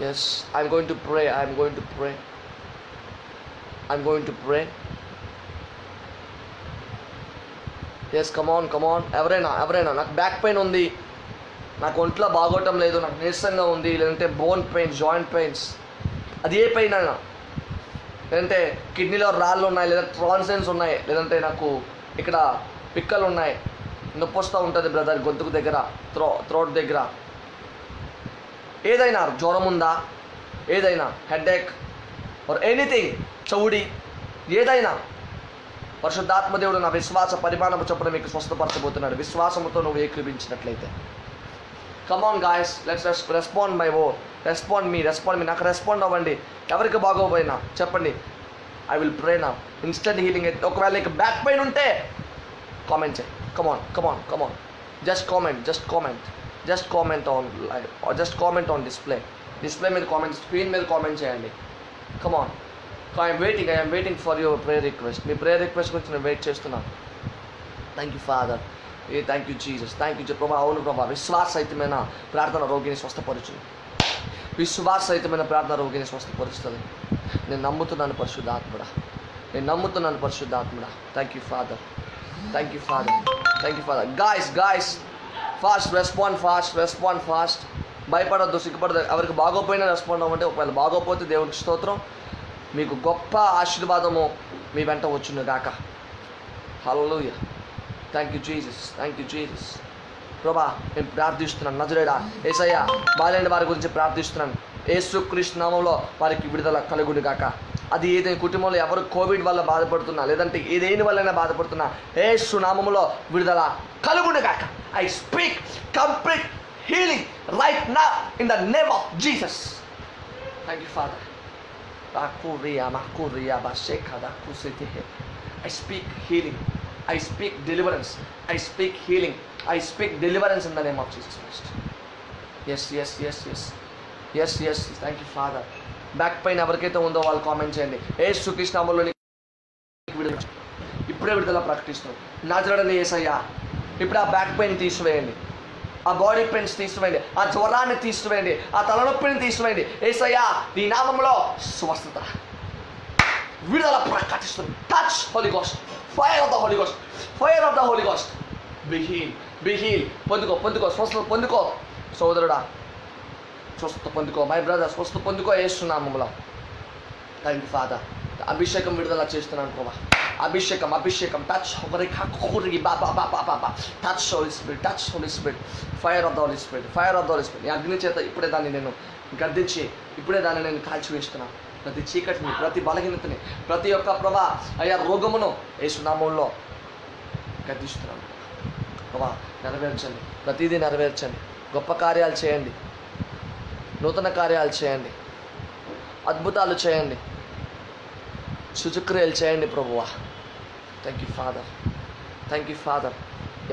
Yes, I'm going to pray. Yes, come on. ఎవరైనా నాకు బ్యాక్ పెయిన్ ఉంది, నాకు ఒంట్లో బాగోవటం లేదు, నాకు నీరసంగా ఉంది, లేదంటే బోన్ పెయిన్స్, జాయింట్ పెయిన్స్, అది ఏ పెయిన్ అయినా, లేదంటే కిడ్నీలో రాళ్ళు ఉన్నాయి, లేదా ట్రాన్సెన్స్ ఉన్నాయి, లేదంటే నాకు ఇక్కడ పిక్కలు ఉన్నాయి, నొప్పి వస్తూ ఉంటుంది బ్రదర్, గొంతుకు దగ్గర, థ్రోట్ దగ్గర, ఏదైనా జ్వరం ఉందా, ఏదైనా హెడేక్ ఆర్ ఎనీథింగ్, చౌడి, ఏదైనా, పరిశుద్ధాత్మదేవుడు నా విశ్వాస పరిమాణము చొప్పున మీకు స్వస్థపరచబోతున్నాడు. విశ్వాసముతో నువ్వు ఏకీభించినట్లయితే. Come on guys, let's respond my word. Respond me. నాకు రెస్పాండ్ అవ్వండి. ఎవరికి బాగోపోయినా చెప్పండి, I will pray now. Instant healing అయితే. ఒకవేళ నీకు బ్యాక్ పెయిన్ ఉంటే కామెంట్ చేయి. Come on. Just comment on display మీద కామెంట్, స్క్రీన్ మీద కామెంట్ చేయండి. Come on. I'm waiting for your prayer request. మీ ప్రేయర్ రిక్వెస్ట్ గురించి నేను వెయిట్ చేస్తున్నాను. Thank you father. Thank you Jesus. ప్రభా. అవును ప్రభా, విశ్వాసరహితమైన ప్రార్థన రోగిని స్వస్థపరచు. విశ్వాసరహితమైన ప్రార్థన రోగిని స్వస్థపరుస్తుంది. నేను నమ్ముతున్నాను పరిశుద్ధాత్ముడా, నేను నమ్ముతున్నాను పరిశుద్ధాత్ముడా. Thank you father, thank you father, thank you father. Guys fast respond fast. భయపడద్దు, సిగ్గుపడద్దు. ఎవరికి బాగోపోయినా రెస్పాండ్ అవ్వండి. ఒకవేళ బాగోపోతే దేవునికి స్తోత్రం, మీకు గొప్ప ఆశీర్వాదము మీ వెంట వచ్చును గాక. హల్లెలూయా. Thank you Jesus. ప్రభా నేను ప్రార్థిస్తున్నాను, నజరేయుడా యేసయ్యా బాలేని వారి గురించి ప్రార్థిస్తున్నాను. యేసుక్రీస్తు నామంలో వారికి విడుదల కలుగును గాక. అది ఏదైనా కుటుంబంలో ఎవరు కోవిడ్ వల్ల బాధపడుతున్నా, లేదంటే ఏదేని వల్లైనా బాధపడుతున్నా, యేసు నామములో విడుదల కలుగును గాక. I speak complete healing right now in the name of Jesus. Thank you, Father. I speak healing. I speak deliverance. I speak healing. I speak deliverance in the name of Jesus Christ. Yes. Thank you, Father. Back పైన ఎవరికైతే ఉందో వాళ్ళు comment చేయండి. యేసుక్రీస్తు నామములో ఇప్పుడే విడుదల ప్రకటిస్తున్నాం. నజరేయుడైన యేసయ్యా ఇప్పుడు ఆ బ్యాక్ పెయిన్ తీసివేయండి, ఆ బాడీ పెయిన్స్ తీసివేయండి, ఆ జ్వరాన్ని తీసివేయండి, ఆ తలనొప్పిని తీసివేయండి. యేసయ్యా నీ నామములో స్వస్థత విడుదల ప్రకటిస్తుంది. Touch holy ghost, fire of the holy ghost. Be heal. పొందుకో స్వస్థత పొందుకో సోదరుడా, స్వస్థత పొందుకో. మై బ్రదర్ స్వస్థత పొందుకో యేసు నామములో. Thank you Father. అభిషేకం విడుదల చేస్తున్నాను ప్రభా. అభిషేకం touch touch Holy Spirit, fire of the Holy Spirit. ఈ అగ్ని చేత ఇప్పుడే దాన్ని నేను గద్దించి, ఇప్పుడే దాన్ని నేను కాల్చివేస్తున్నాను. ప్రతి చీకటిని, ప్రతి బలహీనతని, ప్రతి ఒక్క ప్రభా అయ్యా రోగమును యేసు నామములో గద్దిస్తున్నాను ప్రభా. నెరవేర్చండి, ప్రతిదీ నెరవేర్చండి. గొప్ప కార్యాలు చేయండి, నూతన కార్యాలు చేయండి, అద్భుతాలు చేయండి, సూచక్రియలు చేయండి ప్రభువా. Thank you father.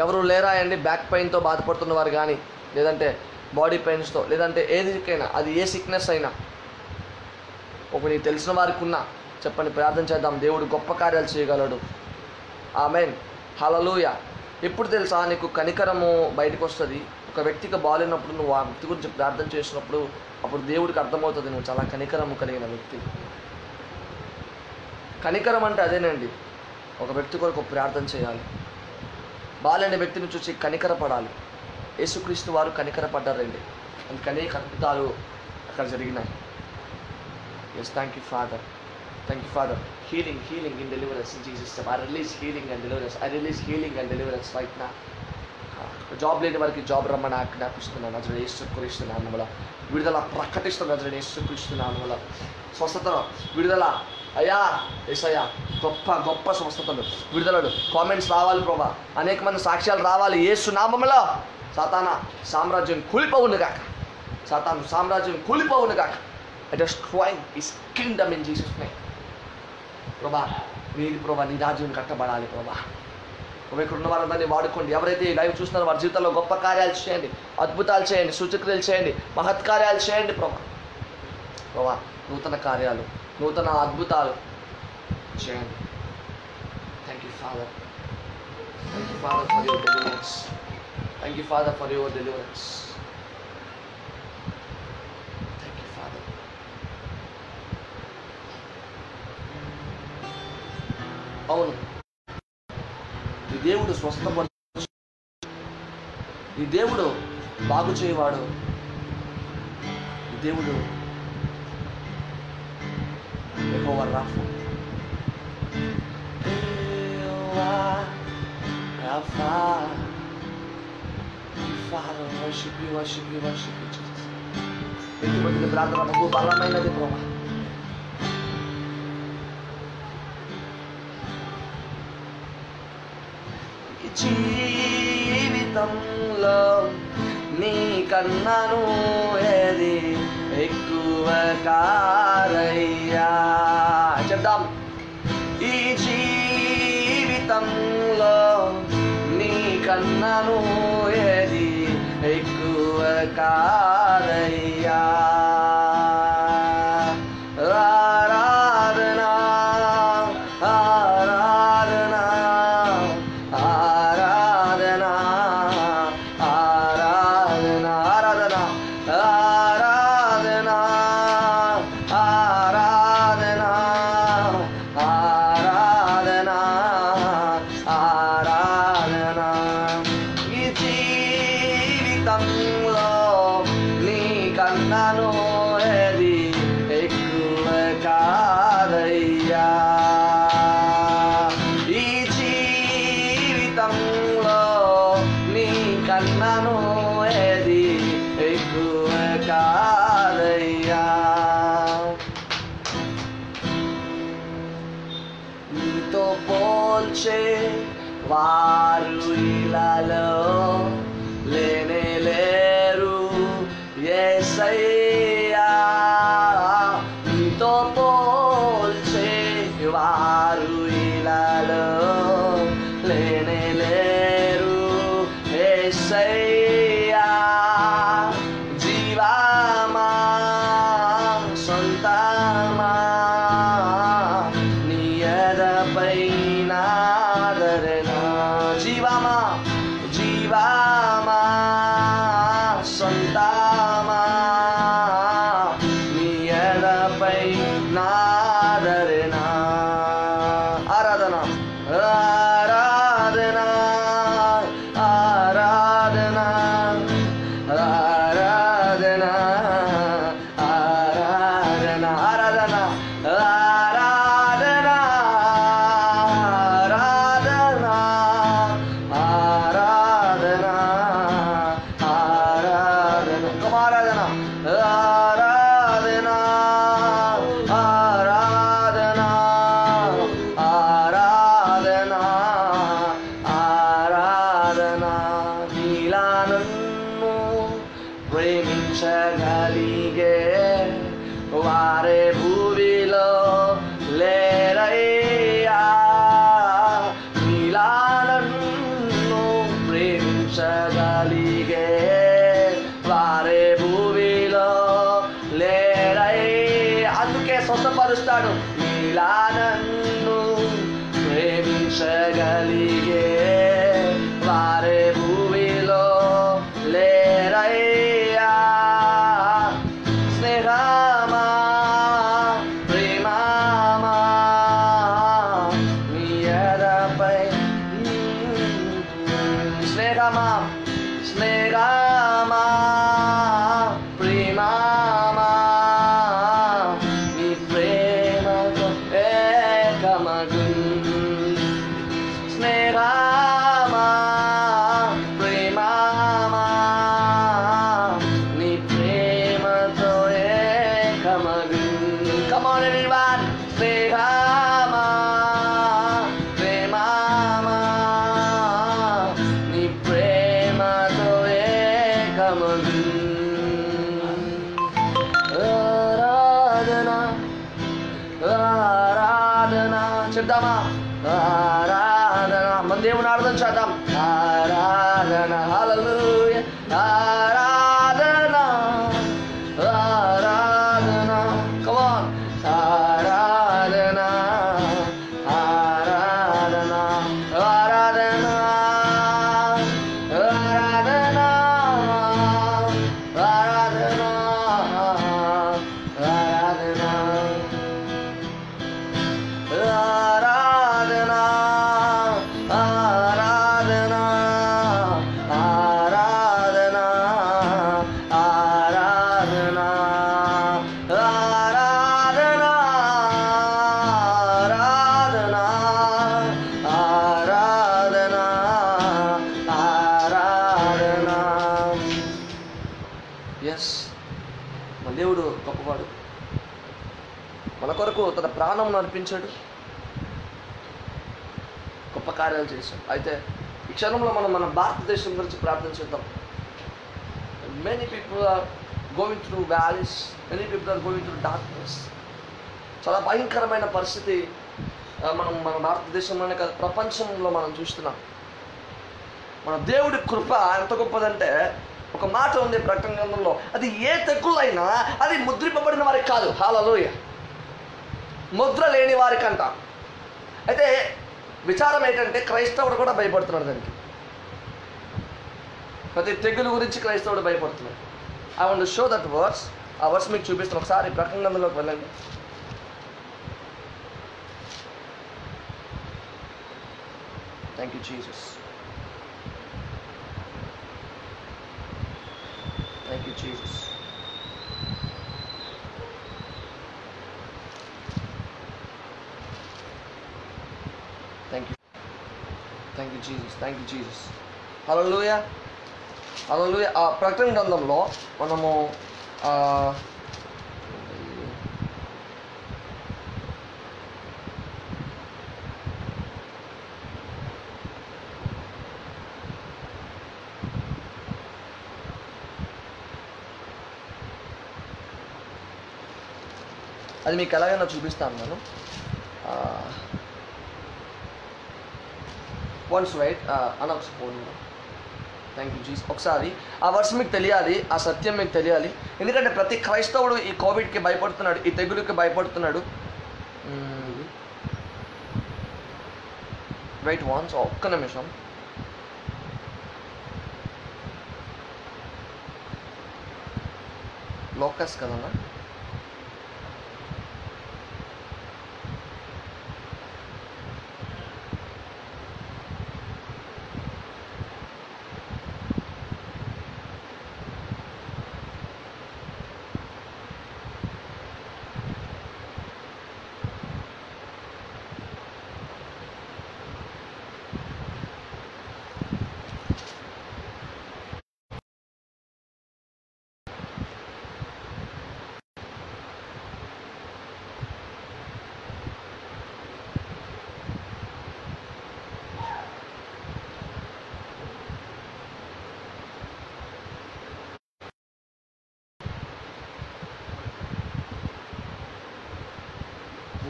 ఎవరు లేరా అండి బ్యాక్ పెయిన్తో బాధపడుతున్న వారు కానీ, లేదంటే బాడీ పెయిన్స్తో, లేదంటే ఏదికైనా, అది ఏ సిక్నెస్ అయినా ఒక నీకు తెలిసిన వారికి ఉన్నా చెప్పండి, ప్రార్థన చేద్దాం. దేవుడు గొప్ప కార్యాలు చేయగలడు. ఆమేన్. హల్లెలూయా. ఎప్పుడు తెలుసా నీకు కనికరము బయటకు వస్తుంది? ఒక వ్యక్తికి బాగాలేనప్పుడు నువ్వు ఆ వ్యక్తి గురించి ప్రార్థన చేసినప్పుడు అప్పుడు దేవుడికి అర్థమవుతుంది నువ్వు చాలా కనికరము కలిగిన వ్యక్తి. కనికరం అంటే అదేనండి, ఒక వ్యక్తి కొరకు ప్రార్థన చేయాలి, బాలేని వ్యక్తిని చూసి కనికరపడాలి. యేసుక్రీస్తు వారు కనికరపడ్డారండి, అందుకనే అద్భుతాలు అక్కడ జరిగినాయి. Yes, thank you Father. Healing and deliverance in Jesus' name. I release healing and deliverance right now. Job లేని వారికి జాబ్ రమ్మని ఆజ్ఞాపిస్తున్నాను నజరేయుడైన యేసుక్రీస్తు నామములో. విడుదల ప్రకటిస్తున్నాను నజరేయుడైన యేసుక్రీస్తు నామములో. స్వస్థత విడుదల అయ్యా యేసయ్యా, గొప్ప స్వస్థతలు, విడుదలలు, కామెంట్స్ రావాలి ప్రభా, అనేక మంది సాక్ష్యాలు రావాలి యేసు నామములో. సాతాను సామ్రాజ్యం కూలిపోవును గాక. I destroy his kingdom in Jesus' name. ప్రభా నీ రాజ్యం కట్టబడాలి ప్రభా. ఇక్కడ ఉన్న వారందరినీ వాడుకోండి. ఎవరైతే ఈ లైవ్ చూస్తున్నారో వారి జీవితంలో గొప్ప కార్యాలు చేయండి, అద్భుతాలు చేయండి, సూచక్రియలు చేయండి, మహత్కార్యాలు చేయండి ప్రభా. నూతన కార్యాలు, నూతన అద్భుతాలు చేయండి. Thank you father for your deliverance. Thank you father for your deliverance. Thank you father. అవును, ఈ దేవుడు స్వస్థపడు, ఈ దేవుడు బాగు చేయవాడు, ఈ దేవుడు యెహోవా Rapha. Father, worship you, Jesus. ఇంటి ప్రార్థన బహు బలమైనది ప్రభా. జీవితంలో నీ కన్నాను ఏది ఎక్కువ కారయ్యా చెప్దాం. ఈ జీవితంలో నీ కన్నాను ఏది ఎక్కువ కారయ్యా. ఆరాధనా ఆరాధనా ఆరాధనా ఆరాధనా ఆరాధనా ఆరాధనా నీతో పోల్చే వారు ఇలాలో లేనే లేరు యేసయ్యా. నీతో పోల్చే వారు ఇలాలో లేనే లేరు యేసయ్యా. జీవామా సొంతమా నీ ఎదపై నాదరణ. జీవామా జీవామా సొంతమా నీ ఎదపై నాదరణ. ఆరాధన ఆరాధన ఆరాధన ఆరాధన ఆరాధన ఆరాధన ఆరాధన ఆరాధన ఆరాధన ఆరాధన ఆరాధన ఆరాధన ఆరాధన ఆరాధన ఆరాధన. నీలా నన్ను ప్రేమించగలిగే వారే భూమిలో లేరయ్యా. నీలా నన్ను ప్రేమించగలిగే వారే భూమిలో లేరయ్యా. అందుకే స్వస్థపరుస్తాడు. నీలా నన్ను ప్రేమించగలిగే వారే భూమిలో లేరయ్యా. స్నేహమా ప్రేమమా నీ ఎదపై. స్నేహమా స్నేహమా ప్రేమమా నీ ప్రేమతో ఏకమగు. స్నేహమా ప్రేమమా నీ ప్రేమతో ఏకమగు. Come on everyone. స్నేహమా ప్రేమమా నీ ప్రేమతో ఏకమగు. ఆరాధన ఆరాధన చెప్దామా? ఆరాధన. మన దేవుని ఆరాధన చేద్దాం. ఆరాధన హల్లెలూయా. ఆరాధన ఆరాధన. Come on. ఆరాధన ఆరాధన ఆరాధన ఆరాధన ఆరాధన ఆరాధన ఆరాధన ఆరాధన ఆరాధన ఆరాధన ఆరాధన ఆరాధన ఆరాధన. ఎస్, మన దేవుడు గొప్పవాడు. మన కొరకు తన ప్రాణం అర్పించాడు, గొప్ప కార్యాలు చేశాడు. అయితే ఈ క్షణంలో మనం మన భారతదేశం గురించి ప్రార్థన చేద్దాం. Many people are going through valleys, many people are going through darkness. చాలా భయంకరమైన పరిస్థితి మనం మన భారతదేశంలోనే కాదు ప్రపంచంలో మనం చూస్తున్నాం. మన దేవుడి కృప ఎంత గొప్పదంటే ఒక మాట ఉంది ప్రకటన గ్రంథంలో, అది ఏ తెగులైనా అది ముద్రింపబడిన వారికి కాదు. హల్లెలూయా. ముద్ర లేని వారికంట. అయితే విచారం ఏంటంటే క్రైస్తవుడు కూడా భయపడుతున్నాడు దానికి. ప్రతి తెగులు గురించి క్రైస్తవుడు భయపడుతున్నాడు. I want to show that words. ఆ వర్డ్స్ మీకు చూపిస్తాను. ఒకసారి ప్రకటన గ్రంథంలోకి వెళ్ళండి. Thank you Jesus. Thank you Jesus. Thank you Jesus. Thank you Jesus. Hallelujah hallelujah. ఆ ప్రకటన గ్రంథంలో మనము అది మీకు ఎలాగైనా చూపిస్తాను నేను. వన్స్ రైట్ అని ఒక ఫోన్. Thank you Gs. ఒకసారి ఆ వర్షం మీకు తెలియాలి, ఆ సత్యం మీకు తెలియాలి. ఎందుకంటే ప్రతి క్రైస్తవుడు ఈ కోవిడ్కి భయపడుతున్నాడు, ఈ తెగులుకి భయపడుతున్నాడు. రైట్ వన్స్, ఒక్క నిమిషం. లోకస్ కదన్నా.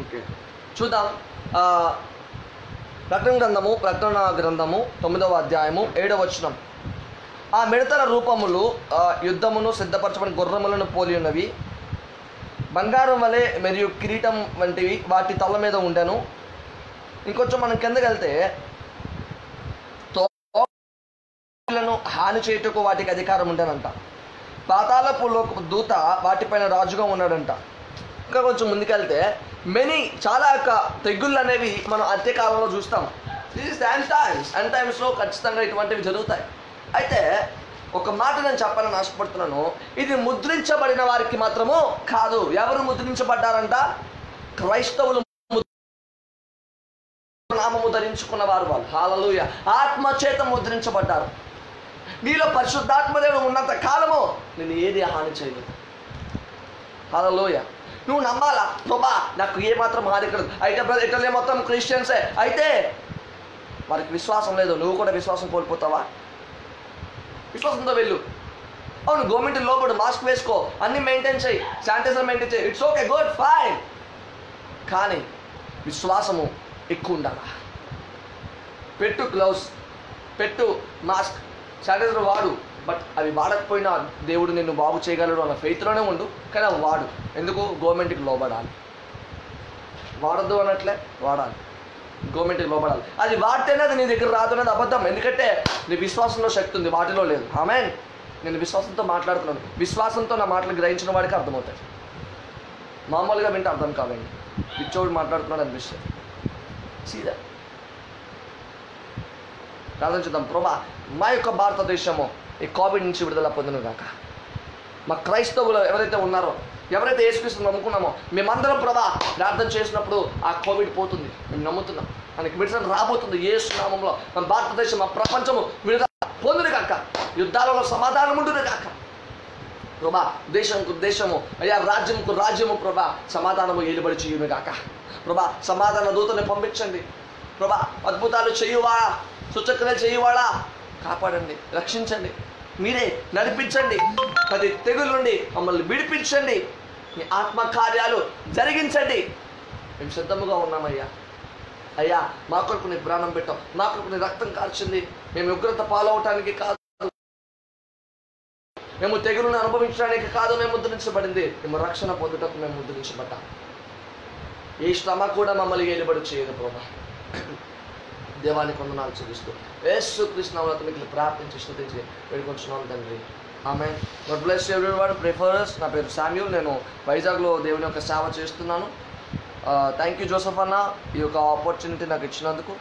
ఓకే, చూద్దాం. ప్రకటన గ్రంథము 9వ అధ్యాయము 7వ వచనం. ఆ మిడతల రూపములు యుద్ధమును సిద్ధపరచబడిన గుర్రములను పోలి ఉన్నవి, బంగారం వలె మరియు కిరీటం వంటివి వాటి తల మీద ఉండెను. ఇంకొంచెం మనం కిందకి వెళ్తే, తోలను హాని చేయుటకు వాటికి అధికారం ఉండేనంట. పాతాళపు లోకపు దూత వాటిపైన రాజుగా ఉన్నాడంట. ఇంకా కొంచెం ముందుకెళ్తే చాలా యొక్క తెగుళ్ళు అనేవి మనం అంత్యకాలంలో చూస్తాం. దిస్ ఇస్ ఎండ్ టైమ్స్లో ఖచ్చితంగా ఇటువంటివి జరుగుతాయి. అయితే ఒక మాట నేను చెప్పాలని ఆశపడుతున్నాను. ఇది ముద్రించబడిన వారికి మాత్రము కాదు. ఎవరు ముద్రించబడ్డారంట? క్రైస్తవులు నామము ధరించుకున్న వారు. వాళ్ళు హల్లెలూయా, ఆత్మచేత ముద్రించబడ్డారు. నీలో పరిశుద్ధాత్మదేవుడు ఉన్నంత కాలము నేను ఏది హాని చేయలేదు. హల్లెలూయా. నువ్వు నమ్మాలా, ప్రభా నాకు ఏమాత్రం హాని కలదు. అయితే ఇటలీ మొత్తం క్రిస్టియన్సే, అయితే వారికి విశ్వాసం లేదు. నువ్వు కూడా విశ్వాసం కోల్పోతావా? విశ్వాసంతో వెళ్ళు. అవును, గవర్నమెంట్ లోపల మాస్క్ వేసుకో, అన్ని మెయింటైన్ చేయి, శానిటైజర్ మెయింటైన్ చేయి, ఇట్స్ ఓకే, గుడ్, ఫైన్. కానీ విశ్వాసము ఎక్కువ ఉండాలా. పెట్టు గ్లౌస్, పెట్టు మాస్క్, శానిటైజర్ వాడు, బట్ అవి వాడకపోయినా దేవుడు నిన్ను బాగు చేయగలడు అన్న ఫెయిత్లోనే ఉండు. కానీ అవి వాడు. ఎందుకు? గవర్నమెంట్కి లోబడాలి. వాడద్దు అన్నట్లే, వాడాలి. గవర్నమెంట్కి లోబడాలి. అది వాడితేనే అది నీ దగ్గర రాదు అనేది అబద్ధం. ఎందుకంటే నీ విశ్వాసంలో శక్తి ఉంది, వాటిలో లేదు. ఆమేన్. నేను విశ్వాసంతో మాట్లాడుతున్నాను. విశ్వాసంతో నా మాటలు గ్రహించిన వాడికి అర్థమవుతాయి. మామూలుగా వింటే అర్థం కాదండి. పిచ్చోడు మాట్లాడుతున్నాడు అనిపిస్తుంది. సీదా ప్రార్థన చేద్దాం. ప్రభా, మా యొక్క భారతదేశము ఈ కోవిడ్ నుంచి విడుదల పొందును గాక. మా క్రైస్తవులు ఎవరైతే ఉన్నారో, ఎవరైతే యేసుక్రీస్తుని నమ్ముకున్నామో, మేమందరం ప్రభా ప్రార్థన చేసినప్పుడు ఆ కోవిడ్ పోతుంది, మేము నమ్ముతున్నాం. మనకి విడుదల రాబోతుంది యేసు నామములో. మన భారతదేశం, మా ప్రపంచము విడుదల పొందును గాక. యుద్ధాలలో సమాధానం ఉండును గాక. ప్రభా, దేశంకు దేశము, అయ్యా రాజ్యముకు రాజ్యము ప్రభా సమాధానము ఏలుబడి చేయును గాక. ప్రభా, సమాధాన దూతని పంపించండి. ప్రభా, అద్భుతాలు చేయువాడా, సూచక్రియలు చేయువాడా, కాపాడండి, రక్షించండి, మీరే నడిపించండి. ప్రతి తెగులు నుండి మమ్మల్ని విడిపించండి. మీ ఆత్మకార్యాలు జరిగించండి. మేము సిద్ధముగా ఉన్నామయ్యా. అయ్యా, మా కొరకు నీ ప్రాణం పెట్టాం, మా కొరకు నీ రక్తం కార్చింది. మేము ఉగ్రత పాలవటానికి కాదు, మేము తెగులను అనుభవించడానికి కాదు మేము ముద్రించబడింది. మేము రక్షణ పొందుటకు మేము ముద్రించబడ్డాం. ఏ శ్రమ కూడా మమ్మల్ని ఏలుబడి చేయదు ప్రభా. దేవానికి వందనాలు చూపిస్తూ యేసుక్రీస్తు నామములో మీకు ప్రార్థించి స్తుతించి వేడుకొంచున్నాను తండ్రి. Amen. God bless everyone. Pray for us. నా పేరు శామ్యూల్. నేను వైజాగ్లో దేవుని యొక్క సేవ చేస్తున్నాను. థ్యాంక్ యూ జోసఫ్ అన్న, ఈ యొక్క ఆపర్చునిటీ నాకు ఇచ్చినందుకు.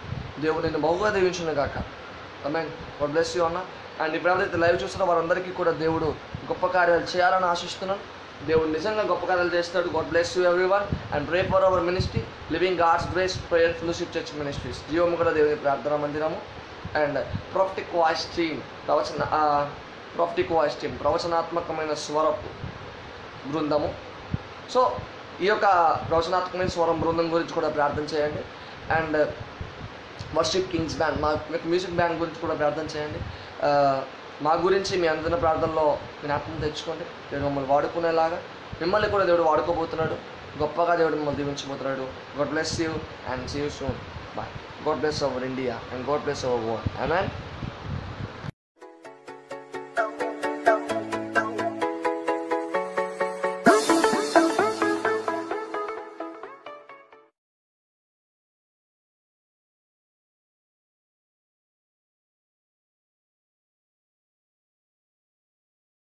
దేవుడు నేను బహుగా దీవించును గాక. ఆమేన్. గాడ్ బ్లెస్ యూ అన్న. అండ్ ఇప్పుడు ఎవరైతే లైవ్ చూస్తున్నా వారందరికీ కూడా దేవుడు గొప్ప కార్యాలు చేయాలని ఆశిస్తున్నాను. దేవుడు నిజంగా గొప్ప కార్యాలు చేస్తాడు. God bless you everyone. And pray for our ministry, living God's grace prayer fellowship church ministries, జీవము కూడా దేవుని ప్రార్థనా మందిరము. అండ్ ప్రొఫెటిక్ వాయిస్ టీమ్, ప్రవచనాత్మకమైన స్వరపు బృందము. సో ఈ యొక్క ప్రవచనాత్మకమైన స్వరం బృందం గురించి కూడా ప్రార్థన చేయండి. అండ్ వర్షిప్ కింగ్స్ బ్యాండ్, మా మ్యూజిక్ బ్యాండ్ గురించి కూడా ప్రార్థన చేయండి. మా గురించి మీ అందరి ప్రార్థనలో జ్ఞాపకం తెచ్చుకోండి. దేవుడు మమ్మల్ని వాడుకునేలాగా, మిమ్మల్ని కూడా దేవుడు వాడుకోబోతున్నాడు. గొప్పగా దేవుడు మిమ్మల్ని దీవించబోతున్నాడు. God bless you and see you soon. Bye. God bless our India and God bless our world. Amen.